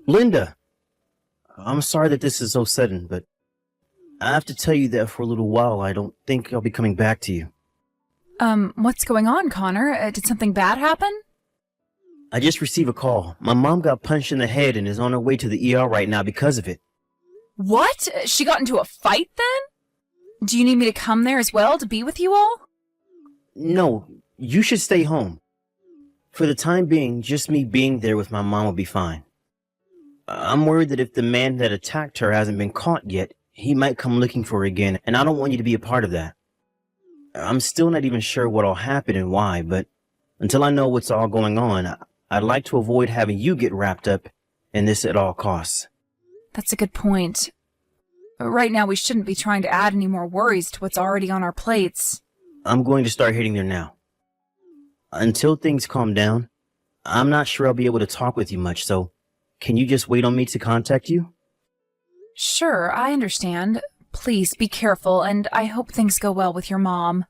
Linda, I'm sorry that this is so sudden, but I have to tell you that for a little while I don't think I'll be coming back to you. What's going on, Connor? Did something bad happen? I just received a call. My mom got punched in the head and is on her way to the ER right now because of it. What? She got into a fight then? Do you need me to come there as well to be with you all? No, you should stay home. For the time being, just me being there with my mom will be fine. I'm worried that if the man that attacked her hasn't been caught yet, he might come looking for her again, and I don't want you to be a part of that. I'm still not even sure what'll happen and why, but until I know what's all going on, I'd like to avoid having you get wrapped up in this at all costs. That's a good point. Right now we shouldn't be trying to add any more worries to what's already on our plates. I'm going to start hitting there now. Until things calm down, I'm not sure I'll be able to talk with you much, so can you just wait on me to contact you? Sure, I understand. Please be careful, and I hope things go well with your mom.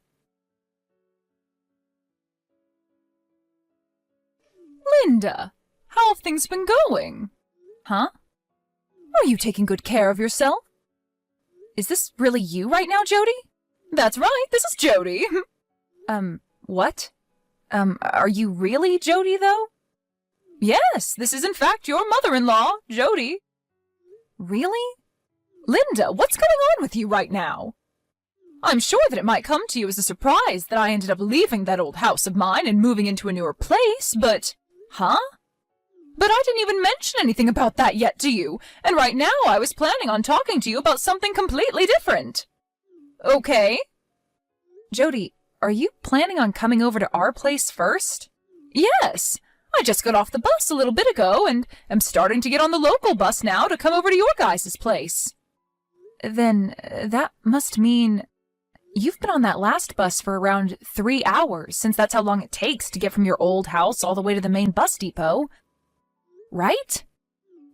Linda, how have things been going? Huh? Are you taking good care of yourself? Is this really you right now, Jody? That's right, this is Jody. What? Are you really Jody, though? Yes, this is in fact your mother-in-law, Jody. Really? Linda, what's going on with you right now? I'm sure that it might come to you as a surprise that I ended up leaving that old house of mine and moving into a newer place, but... Huh? But I didn't even mention anything about that yet to you, and right now I was planning on talking to you about something completely different. Okay. Jody, are you planning on coming over to our place first? Yes. I just got off the bus a little bit ago and am starting to get on the local bus now to come over to your guys' place. Then that must mean you've been on that last bus for around 3 hours, since that's how long it takes to get from your old house all the way to the main bus depot. Right?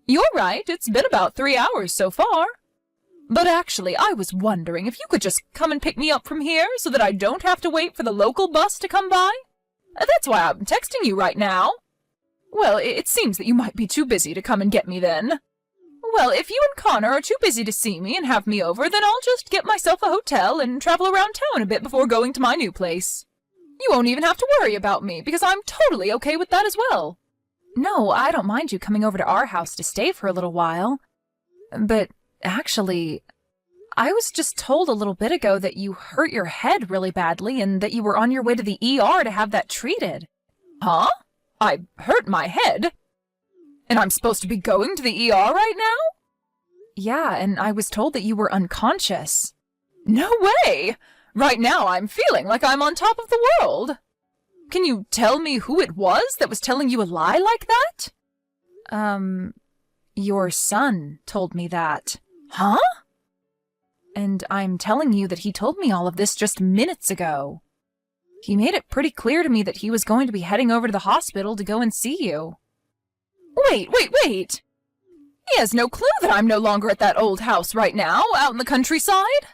You're right, it's been about 3 hours so far. But actually, I was wondering if you could just come and pick me up from here so that I don't have to wait for the local bus to come by. That's why I'm texting you right now. Well, it seems that you might be too busy to come and get me then. Well, if you and Connor are too busy to see me and have me over, then I'll just get myself a hotel and travel around town a bit before going to my new place. You won't even have to worry about me, because I'm totally okay with that as well. No, I don't mind you coming over to our house to stay for a little while. But actually, I was just told a little bit ago that you hurt your head really badly and that you were on your way to the ER to have that treated. Huh? I hurt my head? And I'm supposed to be going to the ER right now? Yeah, and I was told that you were unconscious. No way! Right now I'm feeling like I'm on top of the world. Can you tell me who it was that was telling you a lie like that? Your son told me that. Huh? And I'm telling you that he told me all of this just minutes ago. He made it pretty clear to me that he was going to be heading over to the hospital to go and see you. Wait! He has no clue that I'm no longer at that old house right now, out in the countryside?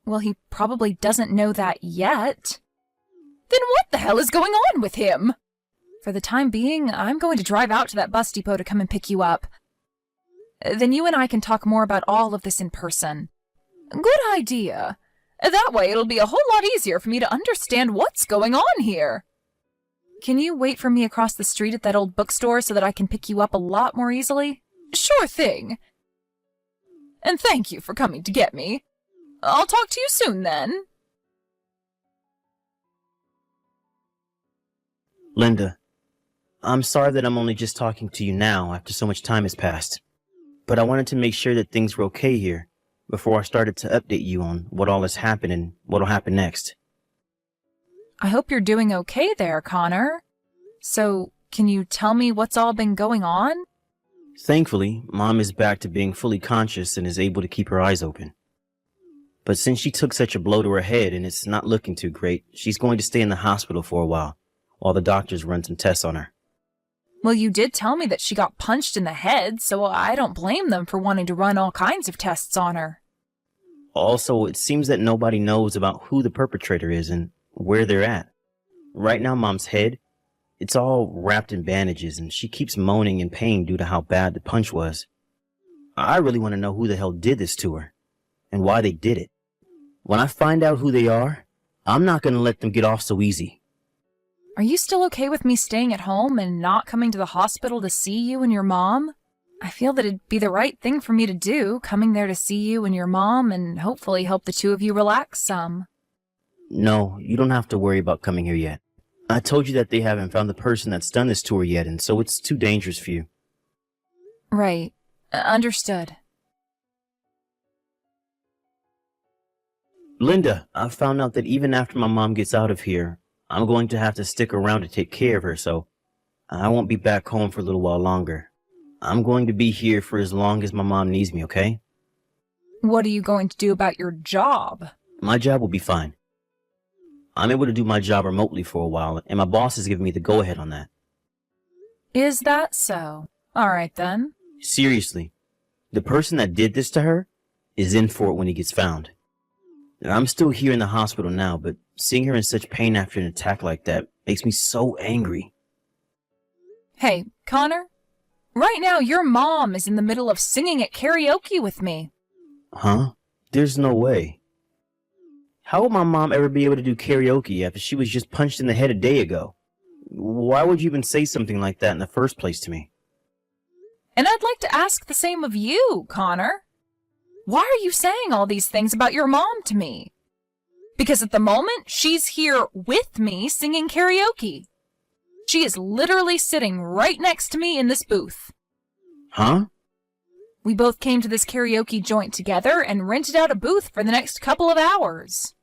Well, he probably doesn't know that yet. Then what the hell is going on with him? For the time being, I'm going to drive out to that bus depot to come and pick you up. Then you and I can talk more about all of this in person. Good idea. That way it'll be a whole lot easier for me to understand what's going on here. Can you wait for me across the street at that old bookstore so that I can pick you up a lot more easily? Sure thing. And thank you for coming to get me. I'll talk to you soon then. Linda, I'm sorry that I'm only just talking to you now after so much time has passed, but I wanted to make sure that things were okay here before I started to update you on what all has happened and what'll happen next. I hope you're doing okay there, Connor. So, can you tell me what's all been going on? Thankfully, Mom is back to being fully conscious and is able to keep her eyes open. But since she took such a blow to her head and it's not looking too great, she's going to stay in the hospital for a while the doctors run some tests on her. Well, you did tell me that she got punched in the head, so I don't blame them for wanting to run all kinds of tests on her. Also, it seems that nobody knows about who the perpetrator is and where they're at. Right now, Mom's head, It's all wrapped in bandages, and she keeps moaning in pain due to how bad the punch was. I really want to know who the hell did this to her, and why they did it. When I find out who they are, I'm not going to let them get off so easy. Are you still okay with me staying at home and not coming to the hospital to see you and your mom? I feel that it'd be the right thing for me to do, coming there to see you and your mom and hopefully help the two of you relax some. No, you don't have to worry about coming here yet. I told you that they haven't found the person that's done this to her yet, and so it's too dangerous for you. Right. Understood. Linda, I found out that even after my mom gets out of here, I'm going to have to stick around to take care of her, so I won't be back home for a little while longer. I'm going to be here for as long as my mom needs me, okay? What are you going to do about your job? My job will be fine. I'm able to do my job remotely for a while, and my boss has given me the go-ahead on that. Is that so? All right, then. Seriously, the person that did this to her is in for it when he gets found. I'm still here in the hospital now, but seeing her in such pain after an attack like that makes me so angry. Hey, Connor, right now your mom is in the middle of singing at karaoke with me. Huh? There's no way. How would my mom ever be able to do karaoke after she was just punched in the head a day ago? Why would you even say something like that in the first place to me? And I'd like to ask the same of you, Connor. Why are you saying all these things about your mom to me? Because at the moment, she's here with me singing karaoke. She is literally sitting right next to me in this booth. Huh? We both came to this karaoke joint together and rented out a booth for the next couple of hours.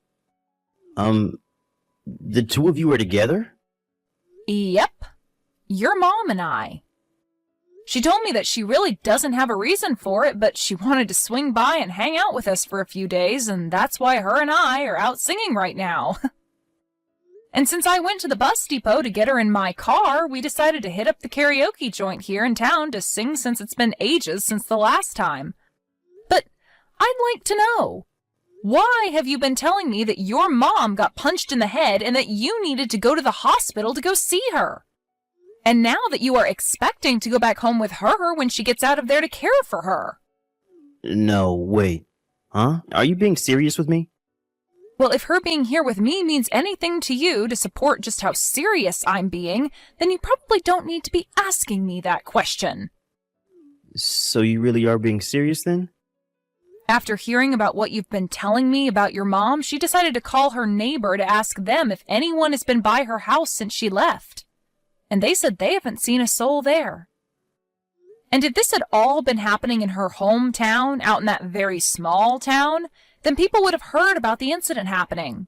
The two of you are together? Yep. Your mom and I. She told me that she really doesn't have a reason for it, but she wanted to swing by and hang out with us for a few days, and that's why her and I are out singing right now. And since I went to the bus depot to get her in my car, we decided to hit up the karaoke joint here in town to sing since it's been ages since the last time. But I'd like to know, why have you been telling me that your mom got punched in the head and that you needed to go to the hospital to go see her? And now that you are expecting to go back home with her when she gets out of there to care for her. No, wait. Huh? Are you being serious with me? Well, if her being here with me means anything to you to support just how serious I'm being, then you probably don't need to be asking me that question. So you really are being serious then? After hearing about what you've been telling me about your mom, she decided to call her neighbor to ask them if anyone has been by her house since she left. And they said they haven't seen a soul there. And if this had all been happening in her hometown, out in that very small town, then people would have heard about the incident happening.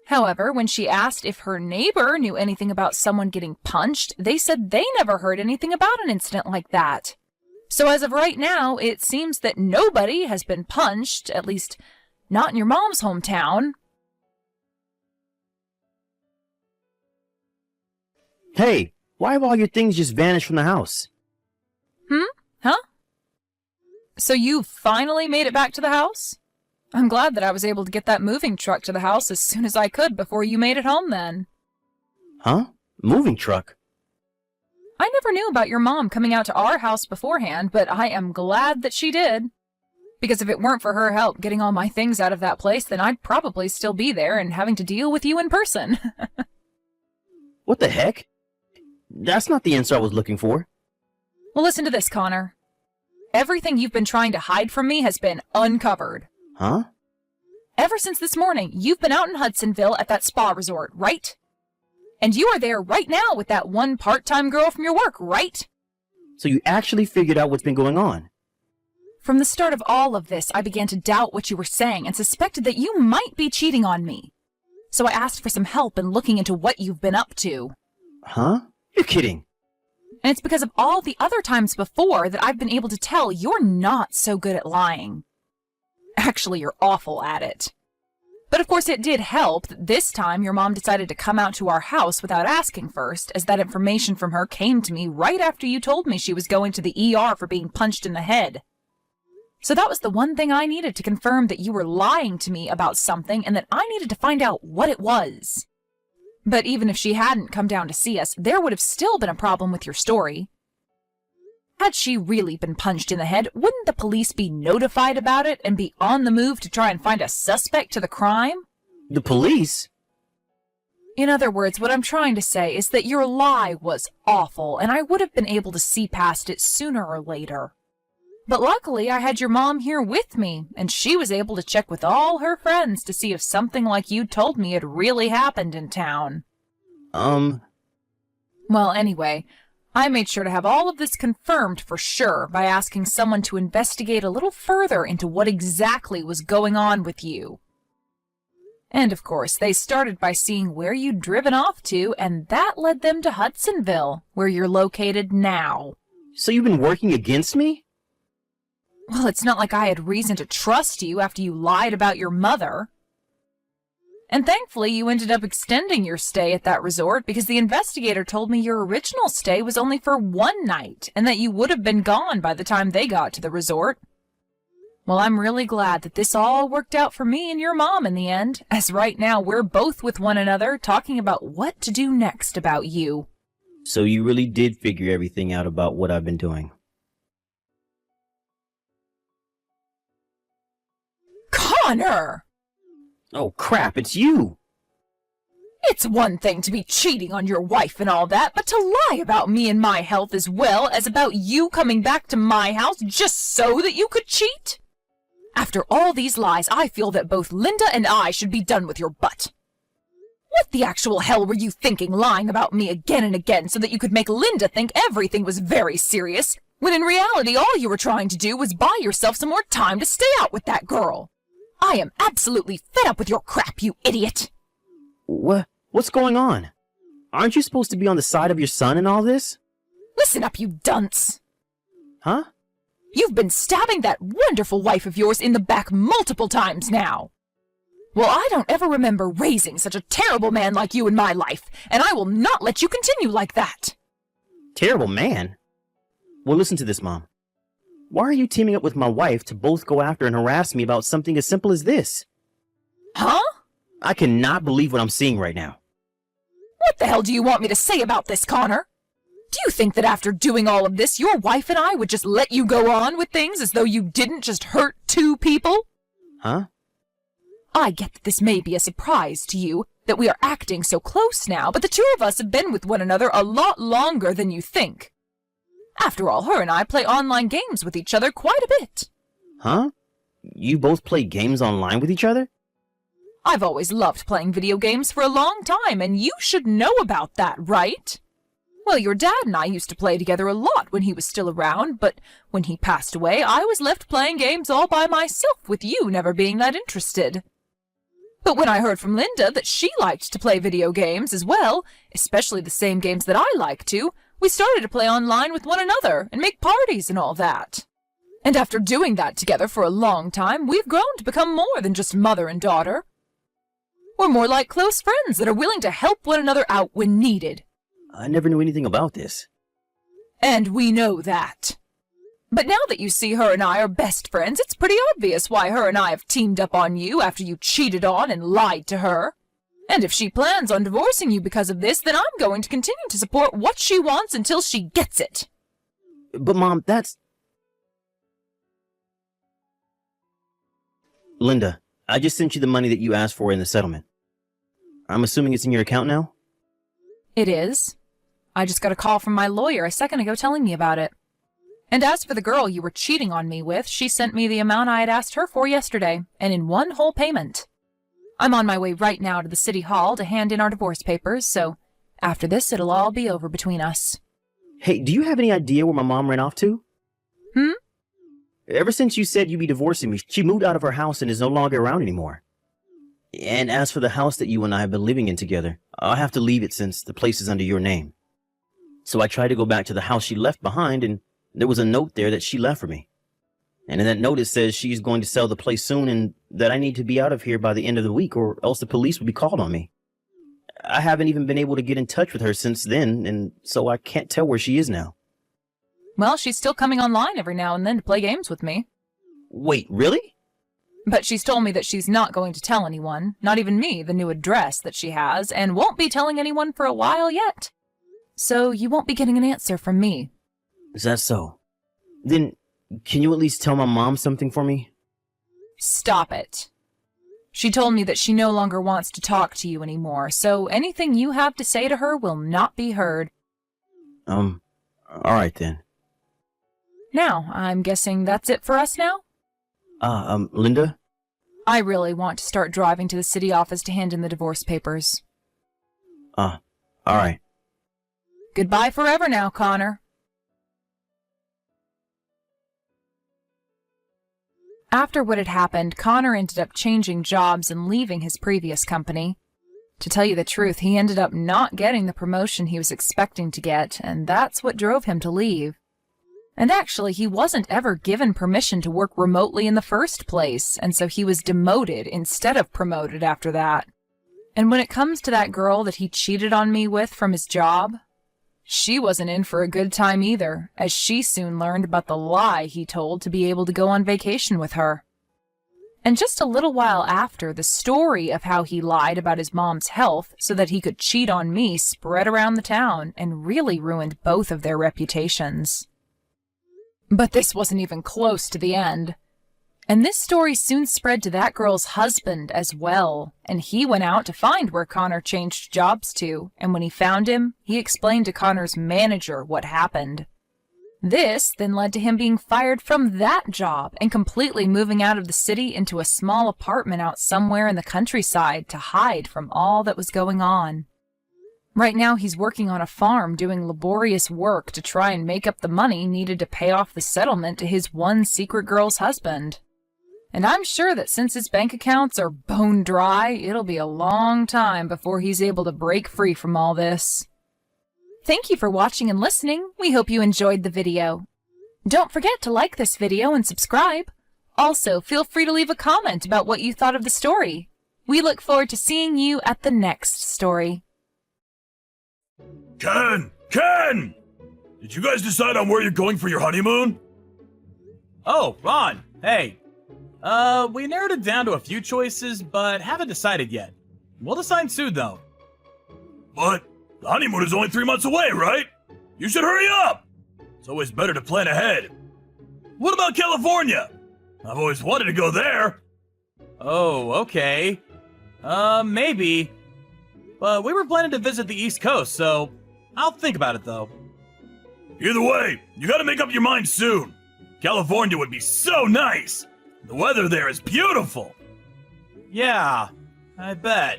However, when she asked if her neighbor knew anything about someone getting punched, they said they never heard anything about an incident like that. So as of right now, it seems that nobody has been punched, at least not in your mom's hometown. Hey, why have all your things just vanished from the house? Huh? So you finally made it back to the house? I'm glad that I was able to get that moving truck to the house as soon as I could before you made it home then. Huh? Moving truck? I never knew about your mom coming out to our house beforehand, but I am glad that she did. Because if it weren't for her help getting all my things out of that place, then I'd probably still be there and having to deal with you in person. What the heck? That's not the answer I was looking for. Well, listen to this, Connor. Everything you've been trying to hide from me has been uncovered. Huh? Ever since this morning, you've been out in Hudsonville at that spa resort, right? And you are there right now with that one part-time girl from your work, right? So you actually figured out what's been going on? From the start of all of this, I began to doubt what you were saying and suspected that you might be cheating on me. So I asked for some help in looking into what you've been up to. Huh? You're kidding. And it's because of all the other times before that I've been able to tell you're not so good at lying. Actually, you're awful at it. But of course it did help that this time your mom decided to come out to our house without asking first, as that information from her came to me right after you told me she was going to the ER for being punched in the head. So that was the one thing I needed to confirm that you were lying to me about something and that I needed to find out what it was. But even if she hadn't come down to see us, there would have still been a problem with your story. Had she really been punched in the head, wouldn't the police be notified about it and be on the move to try and find a suspect to the crime? The police? In other words, what I'm trying to say is that your lie was awful, and I would have been able to see past it sooner or later. But luckily, I had your mom here with me, and she was able to check with all her friends to see if something like you told me had really happened in town. Well, anyway, I made sure to have all of this confirmed for sure by asking someone to investigate a little further into what exactly was going on with you. And of course, they started by seeing where you'd driven off to, and that led them to Hudsonville, where you're located now. So you've been working against me? Well, it's not like I had reason to trust you after you lied about your mother. And thankfully, you ended up extending your stay at that resort because the investigator told me your original stay was only for one night, and that you would have been gone by the time they got to the resort. Well, I'm really glad that this all worked out for me and your mom in the end, as right now we're both with one another talking about what to do next about you. So you really did figure everything out about what I've been doing. Connor! Oh crap, it's you! It's one thing to be cheating on your wife and all that, but to lie about me and my health as well as about you coming back to my house just so that you could cheat? After all these lies, I feel that both Linda and I should be done with your butt. What the actual hell were you thinking lying about me again and again so that you could make Linda think everything was very serious, when in reality all you were trying to do was buy yourself some more time to stay out with that girl? I am absolutely fed up with your crap, you idiot! What's going on? Aren't you supposed to be on the side of your son in all this? Listen up, you dunce! Huh? You've been stabbing that wonderful wife of yours in the back multiple times now. Well, I don't ever remember raising such a terrible man like you in my life, and I will not let you continue like that. Terrible man? Well, listen to this, Mom. Why are you teaming up with my wife to both go after and harass me about something as simple as this? Huh? I cannot believe what I'm seeing right now. What the hell do you want me to say about this, Connor? Do you think that after doing all of this, your wife and I would just let you go on with things as though you didn't just hurt two people? Huh? I get that this may be a surprise to you, that we are acting so close now, but the two of us have been with one another a lot longer than you think. After all, her and I play online games with each other quite a bit. Huh? You both play games online with each other? I've always loved playing video games for a long time, and you should know about that, right? Well, your dad and I used to play together a lot when he was still around, but when he passed away, I was left playing games all by myself with you never being that interested. But when I heard from Linda that she liked to play video games as well, especially the same games that I like to, we started to play online with one another and make parties and all that. And after doing that together for a long time, we've grown to become more than just mother and daughter. We're more like close friends that are willing to help one another out when needed. I never knew anything about this. And we know that. But now that you see her and I are best friends, it's pretty obvious why her and I have teamed up on you after you cheated on and lied to her. And if she plans on divorcing you because of this, then I'm going to continue to support what she wants until she gets it. But Mom, that's... Linda, I just sent you the money that you asked for in the settlement. I'm assuming it's in your account now? It is. I just got a call from my lawyer a second ago telling me about it. And as for the girl you were cheating on me with, she sent me the amount I had asked her for yesterday, and in one whole payment. I'm on my way right now to the city hall to hand in our divorce papers, so after this it'll all be over between us. Hey, do you have any idea where my mom ran off to? Hmm? Ever since you said you'd be divorcing me, she moved out of her house and is no longer around anymore. And as for the house that you and I have been living in together, I'll have to leave it since the place is under your name. So I tried to go back to the house she left behind, and there was a note there that she left for me. And in that note it says she's going to sell the place soon and that I need to be out of here by the end of the week or else the police will be called on me. I haven't even been able to get in touch with her since then, and so I can't tell where she is now. Well, she's still coming online every now and then to play games with me. Wait, really? But she's told me that she's not going to tell anyone, not even me, the new address that she has, and won't be telling anyone for a while yet. So you won't be getting an answer from me. Is that so? Then, can you at least tell my mom something for me? Stop it. She told me that she no longer wants to talk to you anymore, so anything you have to say to her will not be heard. Alright then. Now, I'm guessing that's it for us now? Linda? I really want to start driving to the city office to hand in the divorce papers. Alright. Goodbye forever now, Connor. After what had happened, Connor ended up changing jobs and leaving his previous company. To tell you the truth, he ended up not getting the promotion he was expecting to get, and that's what drove him to leave. And actually, he wasn't ever given permission to work remotely in the first place, and so he was demoted instead of promoted after that. And when it comes to that girl that he cheated on me with from his job, she wasn't in for a good time either, as she soon learned about the lie he told to be able to go on vacation with her. And just a little while after, the story of how he lied about his mom's health so that he could cheat on me spread around the town and really ruined both of their reputations. But this wasn't even close to the end. And this story soon spread to that girl's husband as well, and he went out to find where Connor changed jobs to, and when he found him, he explained to Connor's manager what happened. This then led to him being fired from that job and completely moving out of the city into a small apartment out somewhere in the countryside to hide from all that was going on. Right now he's working on a farm doing laborious work to try and make up the money needed to pay off the settlement to his one secret girl's husband. And I'm sure that since his bank accounts are bone dry, it'll be a long time before he's able to break free from all this. Thank you for watching and listening. We hope you enjoyed the video. Don't forget to like this video and subscribe. Also, feel free to leave a comment about what you thought of the story. We look forward to seeing you at the next story. Ken! Did you guys decide on where you're going for your honeymoon? Oh, Ron, hey. We narrowed it down to a few choices, but haven't decided yet. We'll decide soon, though. But the honeymoon is only 3 months away, right? You should hurry up! It's always better to plan ahead. What about California? I've always wanted to go there. Oh, okay. Maybe. But we were planning to visit the East Coast, so I'll think about it, though. Either way, you gotta make up your mind soon. California would be so nice. The weather there is beautiful. Yeah, I bet.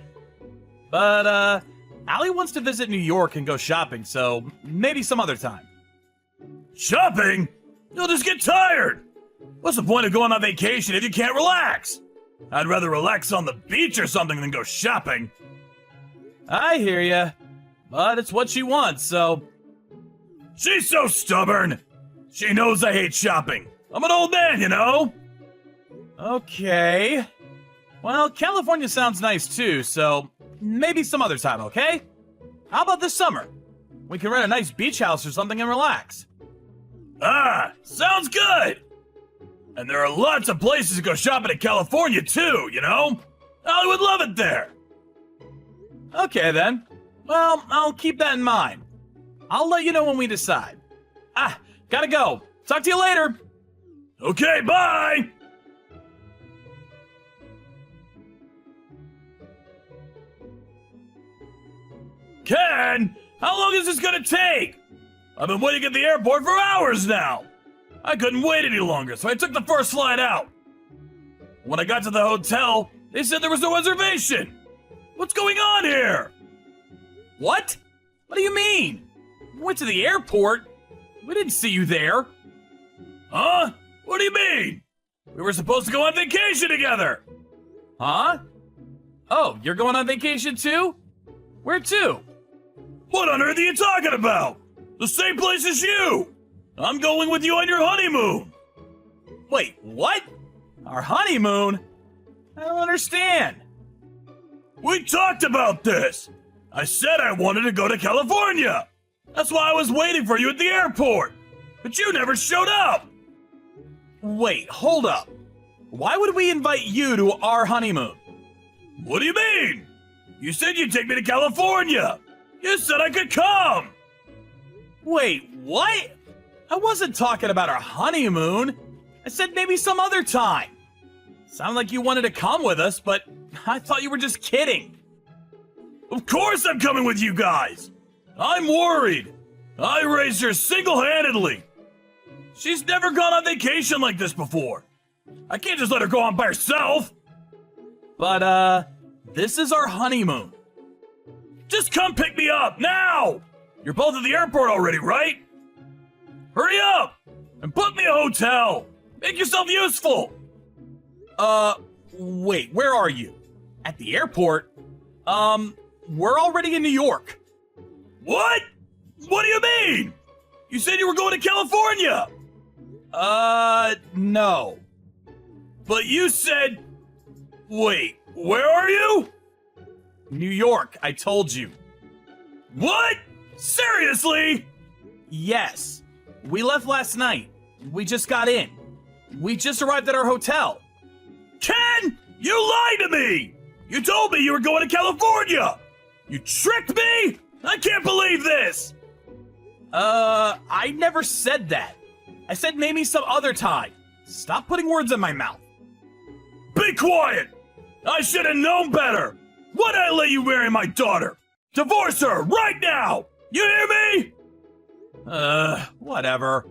But, Allie wants to visit New York and go shopping, so maybe some other time. Shopping? You'll just get tired. What's the point of going on vacation if you can't relax? I'd rather relax on the beach or something than go shopping. I hear ya, but it's what she wants, so... She's so stubborn. She knows I hate shopping. I'm an old man, you know? Okay. Well, California sounds nice too, so maybe some other time, okay? How about this summer? We can rent a nice beach house or something and relax. Ah, sounds good. And there are lots of places to go shopping in California too, you know? I would love it there. Okay then. Well, I'll keep that in mind. I'll let you know when we decide. Gotta go. Talk to you later. Okay, bye! Ken, how long is this gonna take? I've been waiting at the airport for hours now. I couldn't wait any longer, so I took the first flight out. When I got to the hotel, they said there was no reservation. What's going on here? What? What do you mean? You went to the airport? We didn't see you there. Huh? What do you mean? We were supposed to go on vacation together. Huh? Oh, you're going on vacation too? Where to? What on earth are you talking about? The same place as you. I'm going with you on your honeymoon. Wait, what? Our honeymoon? I don't understand. We talked about this. I said I wanted to go to California. That's why I was waiting for you at the airport. But you never showed up. Wait, hold up. Why would we invite you to our honeymoon? What do you mean? You said you'd take me to California. You said I could come. Wait, what? I wasn't talking about our honeymoon. I said maybe some other time. Sounded like you wanted to come with us, but I thought you were just kidding. Of course I'm coming with you guys. I'm worried. I raised her single-handedly. She's never gone on vacation like this before. I can't just let her go on by herself. But, this is our honeymoon. Just come pick me up, now! You're both at the airport already, right? Hurry up! And book me a hotel! Make yourself useful! Wait, where are you? At the airport? We're already in New York. What? What do you mean? You said you were going to California! No. But you said... Wait, where are you? New York, I told you. What? Seriously? Yes. We left last night. We just got in. We just arrived at our hotel. Ken! You lied to me! You told me you were going to California! You tricked me? I can't believe this! I never said that. I said maybe some other time. Stop putting words in my mouth. Be quiet! I should have known better! Why'd I let you marry my daughter? Divorce her right now! You hear me? Whatever.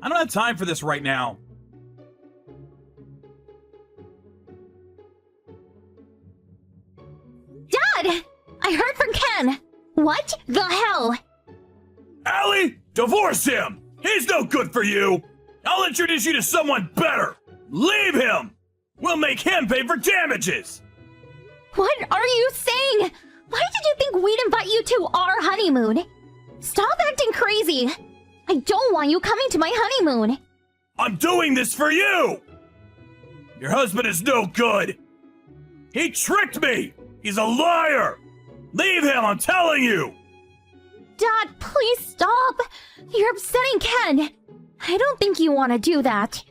I don't have time for this right now. Dad! I heard from Ken! What the hell? Allie, divorce him! He's no good for you! I'll introduce you to someone better! Leave him! We'll make him pay for damages! What are you saying? Why did you think we'd invite you to our honeymoon? Stop acting crazy! I don't want you coming to my honeymoon! I'm doing this for you! Your husband is no good! He tricked me! He's a liar! Leave him, I'm telling you! Dad, please stop! You're upsetting Ken! I don't think you want to do that.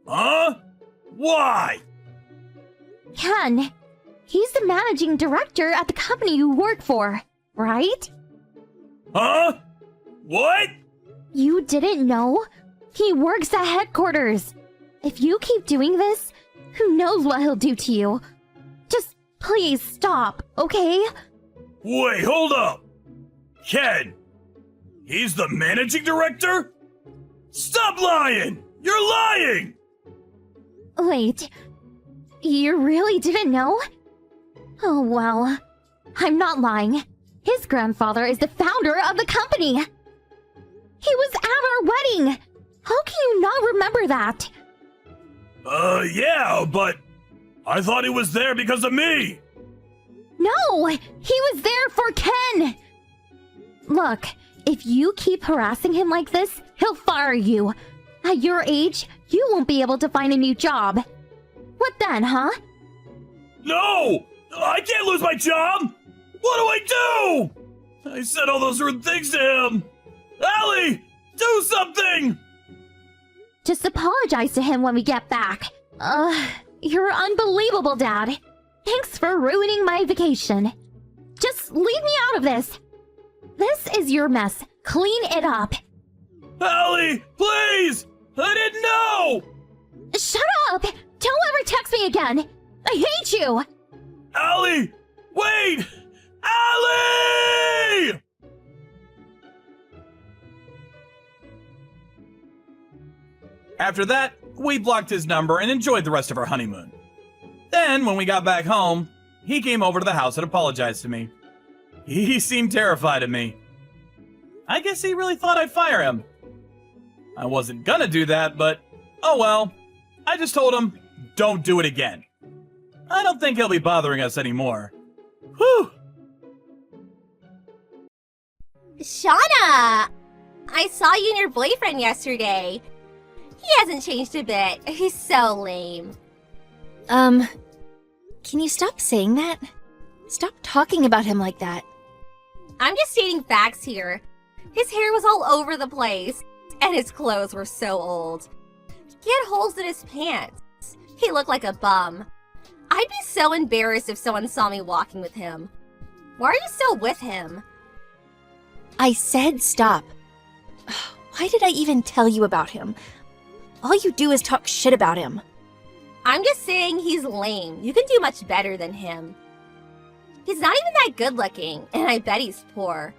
Huh? Why? Ken, he's the managing director at the company you work for, right? Huh? What? You didn't know? He works at headquarters. If you keep doing this, who knows what he'll do to you. Just please stop, okay? Wait, hold up! Ken! He's the managing director? Stop lying! You're lying! Wait, you really didn't know? Oh well, I'm not lying. His grandfather is the founder of the company. He was at our wedding. How can you not remember that? Yeah, but I thought he was there because of me. No, he was there for Ken. Look, if you keep harassing him like this, he'll fire you. At your age, you won't be able to find a new job. What then, huh? No! I can't lose my job! What do I do? I said all those rude things to him. Allie, do something! Just apologize to him when we get back. You're unbelievable, Dad. Thanks for ruining my vacation. Just leave me out of this. This is your mess. Clean it up. Allie, please! I didn't know! Shut up! Don't ever text me again. I hate you. Allie! Wait! Allie! After that, we blocked his number and enjoyed the rest of our honeymoon. Then, when we got back home, he came over to the house and apologized to me. He seemed terrified of me. I guess he really thought I'd fire him. I wasn't gonna do that, but oh well. I just told him, don't do it again. I don't think he'll be bothering us anymore. Whew! Shauna! I saw you and your boyfriend yesterday. He hasn't changed a bit. He's so lame. Can you stop saying that? Stop talking about him like that. I'm just stating facts here. His hair was all over the place, and his clothes were so old. He had holes in his pants. He looked like a bum. I'd be so embarrassed if someone saw me walking with him. Why are you still with him? I said stop. Why did I even tell you about him? All you do is talk shit about him. I'm just saying he's lame. You can do much better than him. He's not even that good looking, and I bet he's poor.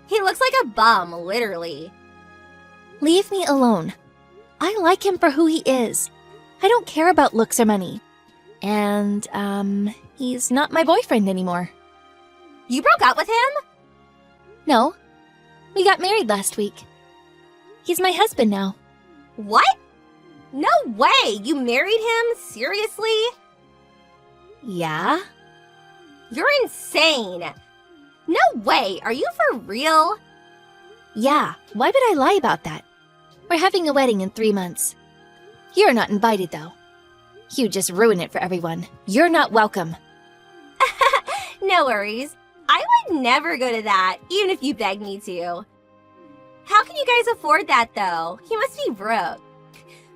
He looks like a bum, literally. Leave me alone. I like him for who he is. I don't care about looks or money. And, he's not my boyfriend anymore. You broke up with him? No. We got married last week. He's my husband now. What? No way! You married him? Seriously? Yeah? You're insane! No way! Are you for real? Yeah. Why would I lie about that? We're having a wedding in 3 months. You're not invited, though. You just ruin it for everyone. You're not welcome. No worries. I would never go to that, even if you begged me to. How can you guys afford that, though? He must be broke.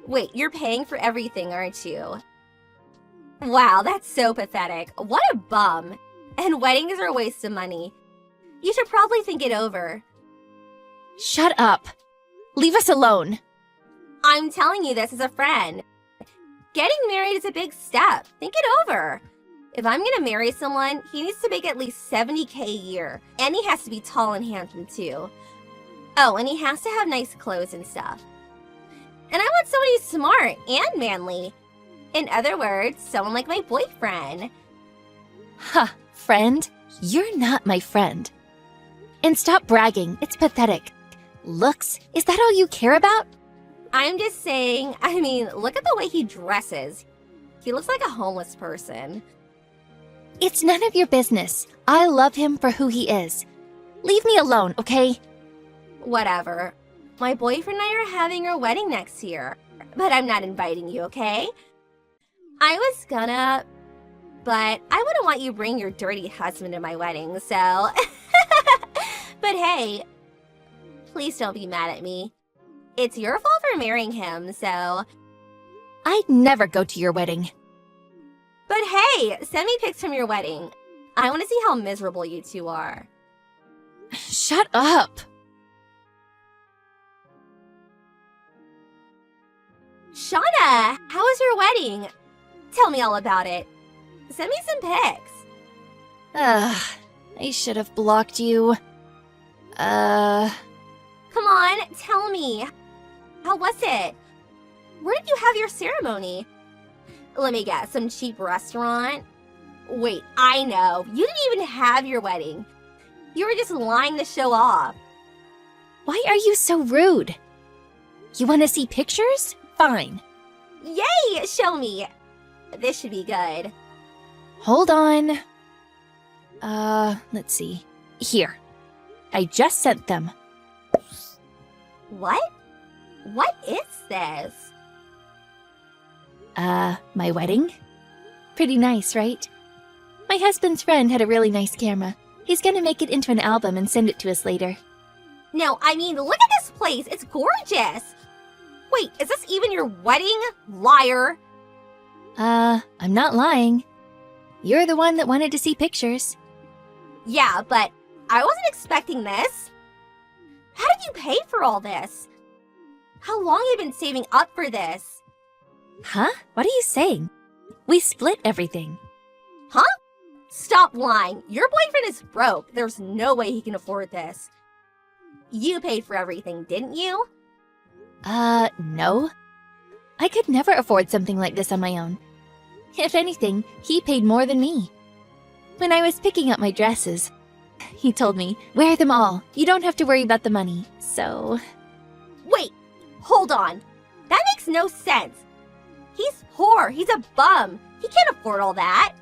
Wait, you're paying for everything, aren't you? Wow, that's so pathetic. What a bum. And weddings are a waste of money. You should probably think it over. Shut up. Leave us alone. I'm telling you this as a friend. Getting married is a big step. Think it over. If I'm gonna marry someone, he needs to make at least $70K a year. And he has to be tall and handsome too. Oh, and he has to have nice clothes and stuff. And I want somebody smart and manly. In other words, someone like my boyfriend. Ha, friend? You're not my friend. And stop bragging. It's pathetic. Looks? Is that all you care about? I'm just saying, I mean, look at the way he dresses. He looks like a homeless person. It's none of your business. I love him for who he is. Leave me alone, okay? Whatever. My boyfriend and I are having our wedding next year. But I'm not inviting you, okay? I was gonna, but I wouldn't want you bring your dirty husband to my wedding, so... But hey, please don't be mad at me. It's your fault for marrying him, so... I'd never go to your wedding. But hey, send me pics from your wedding. I want to see how miserable you two are. Shut up! Shauna, how was your wedding? Tell me all about it. Send me some pics. Ugh, I should have blocked you. Come on, tell me. How was it? Where did you have your ceremony? Let me guess, some cheap restaurant? Wait, I know. You didn't even have your wedding. You were just lying to show off. Why are you so rude? You want to see pictures? Fine. Yay! Show me. This should be good. Hold on. Let's see. Here. I just sent them. What? What is this? My wedding? Pretty nice, right? My husband's friend had a really nice camera. He's gonna make it into an album and send it to us later. No, I mean, look at this place. It's gorgeous. Wait, is this even your wedding? Liar. I'm not lying. You're the one that wanted to see pictures. Yeah, but I wasn't expecting this. How did you pay for all this? How long have you been saving up for this? Huh? What are you saying? We split everything. Huh? Stop lying. Your boyfriend is broke. There's no way he can afford this. You paid for everything, didn't you? No. I could never afford something like this on my own. If anything, he paid more than me. When I was picking up my dresses, he told me, wear them all. You don't have to worry about the money. So... Wait, hold on. That makes no sense. He's poor. He's a bum. He can't afford all that.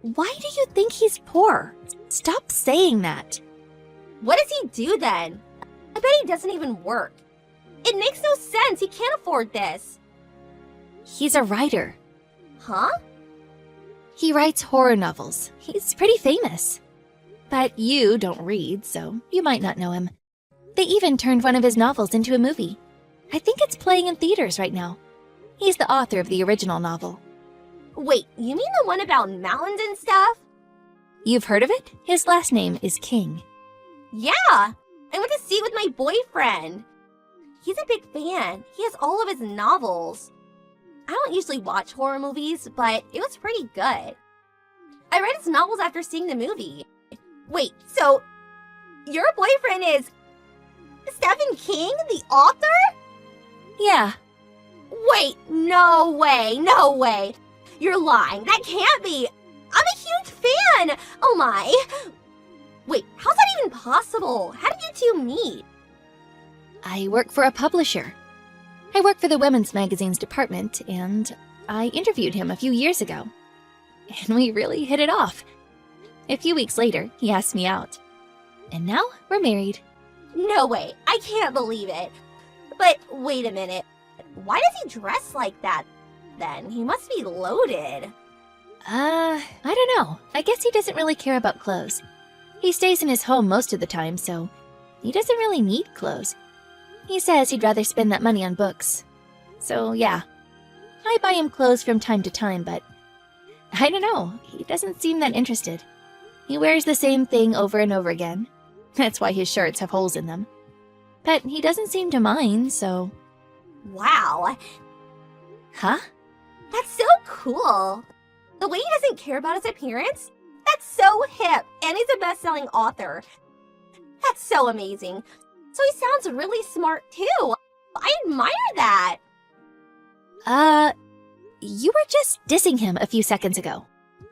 Why do you think he's poor? Stop saying that. What does he do then? I bet he doesn't even work. It makes no sense. He can't afford this. He's a writer. Huh? He writes horror novels. He's pretty famous. But you don't read, so you might not know him. They even turned one of his novels into a movie. I think it's playing in theaters right now. He's the author of the original novel. Wait, you mean the one about mountains and stuff? You've heard of it? His last name is King. Yeah! I went to see it with my boyfriend. He's a big fan. He has all of his novels. I don't usually watch horror movies, but it was pretty good. I read his novels after seeing the movie. Wait, so your boyfriend is Stephen King, the author? Yeah. Wait, no way, no way. You're lying. That can't be. I'm a huge fan. Oh my. Wait, how's that even possible? How did you two meet? I work for a publisher. I work for the women's magazine's department, and I interviewed him a few years ago. And we really hit it off. A few weeks later, he asked me out. And now we're married. No way. I can't believe it. But wait a minute. Why does he dress like that then? He must be loaded. I don't know. I guess he doesn't really care about clothes. He stays in his home most of the time, so he doesn't really need clothes. He says he'd rather spend that money on books. So yeah, I buy him clothes from time to time, but I don't know. He doesn't seem that interested. He wears the same thing over and over again. That's why his shirts have holes in them. But he doesn't seem to mind, so... Wow. Huh? That's so cool. The way he doesn't care about his appearance? That's so hip. And he's a best-selling author. That's so amazing. So he sounds really smart too. I admire that. You were just dissing him a few seconds ago.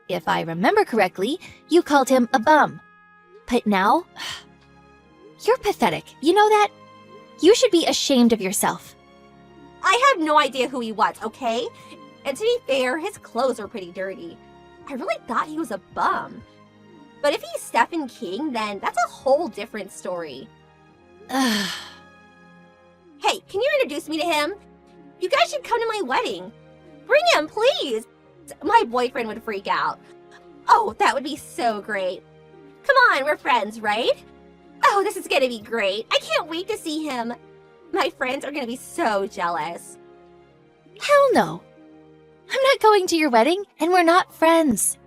If I remember correctly, you called him a bum. But now... You're pathetic. You know that? You should be ashamed of yourself. I have no idea who he was, okay? And to be fair, his clothes are pretty dirty. I really thought he was a bum. But if he's Stephen King, then that's a whole different story. Ugh. Hey, can you introduce me to him? You guys should come to my wedding. Bring him, please. My boyfriend would freak out. Oh, that would be so great. Come on, we're friends, right? Oh, this is gonna be great. I can't wait to see him. My friends are gonna be so jealous. Hell no. I'm not going to your wedding, and we're not friends.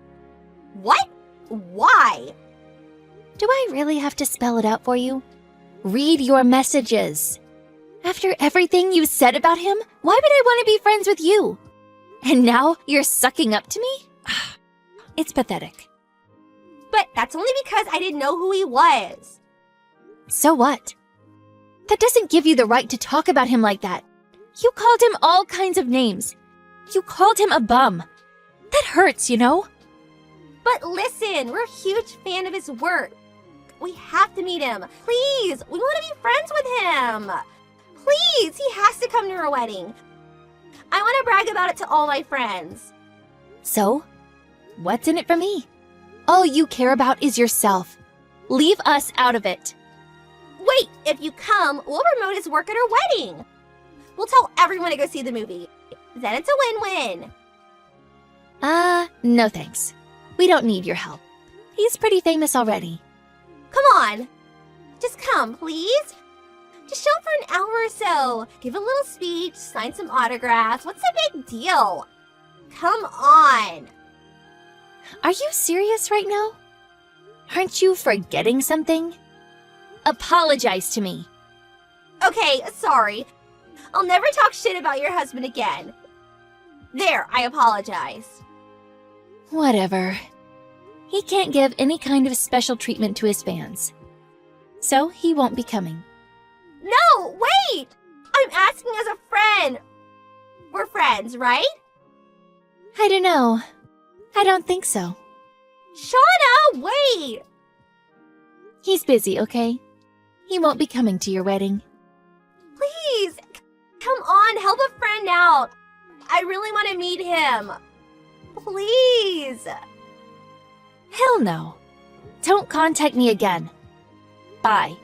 What? Why? Do I really have to spell it out for you? Read your messages. After everything you said about him, why would I want to be friends with you? And now you're sucking up to me? It's pathetic. But that's only because I didn't know who he was. So what? That doesn't give you the right to talk about him like that. You called him all kinds of names. You called him a bum. That hurts, you know? But listen, we're a huge fan of his work. We have to meet him. Please, we want to be friends with him. Please, he has to come to our wedding. I want to brag about it to all my friends. So, what's in it for me? All you care about is yourself. Leave us out of it. Wait, if you come, we'll promote his work at our wedding. We'll tell everyone to go see the movie. Then it's a win-win. No thanks. We don't need your help. He's pretty famous already. Come on. Just come, please. Just show up for an hour or so. Give a little speech, sign some autographs. What's the big deal? Come on. Are you serious right now? Aren't you forgetting something? Apologize to me. Okay, sorry. I'll never talk shit about your husband again. There, I apologize. Whatever. He can't give any kind of special treatment to his fans. So he won't be coming. No, wait! I'm asking as a friend. We're friends, right? I don't know. I don't think so. Shauna, wait! He's busy, okay? He won't be coming to your wedding. Please, come on, help a friend out. I really want to meet him. Please. Hell no. Don't contact me again. Bye.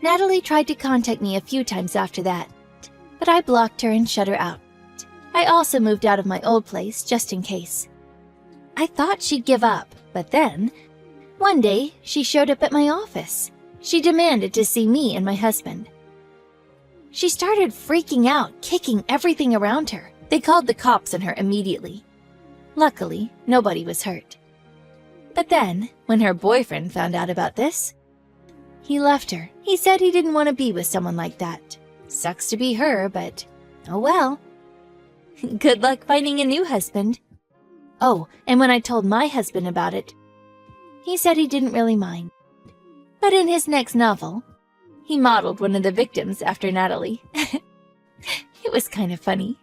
Natalie tried to contact me a few times after that, but I blocked her and shut her out. I also moved out of my old place just in case. I thought she'd give up, but then, one day, she showed up at my office. She demanded to see me and my husband. She started freaking out, kicking everything around her. They called the cops on her immediately. Luckily, nobody was hurt. But then, when her boyfriend found out about this, he left her. He said he didn't want to be with someone like that. Sucks to be her, but oh well. Good luck finding a new husband. Oh, and when I told my husband about it, he said he didn't really mind. But in his next novel, he modeled one of the victims after Natalie. It was kind of funny.